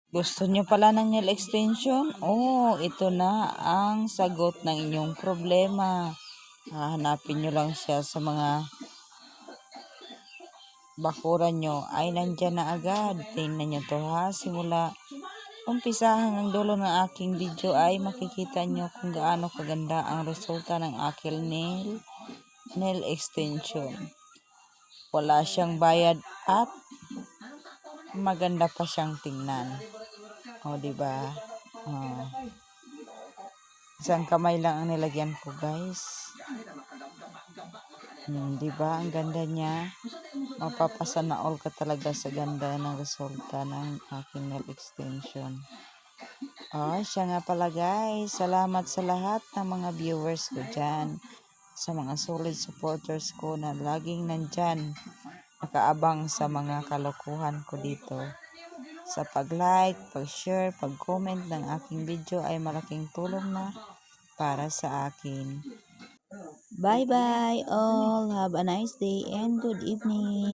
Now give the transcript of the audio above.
Gusto nyo pala ng nail extension? Oh, ito na ang sagot ng inyong problema. Hahanapin nyo lang siya sa mga bakuran nyo. Ay, nandyan na agad. Tingnan nyo to ha. Simula umpisa hanggang dulo ng aking video ay makikita nyo kung gaano kaganda ang resulta ng aking nail extension. Wala siyang bayad at maganda pa siyang tingnan. O, diba? Isang kamay lang ang nilagyan ko, guys. Diba? Ang ganda niya. Mapapasa na all ka talaga sa ganda ng resulta ng aking nail extension. Siya nga pala, guys. Salamat sa lahat ng mga viewers ko dyan. Sa mga solid supporters ko na laging nandyan. Nakaabang sa mga kalokohan ko dito. Sa pag-like, pag-share, pag-comment ng aking video ay malaking tulong na para sa akin. Bye-bye all. Have a nice day and good evening.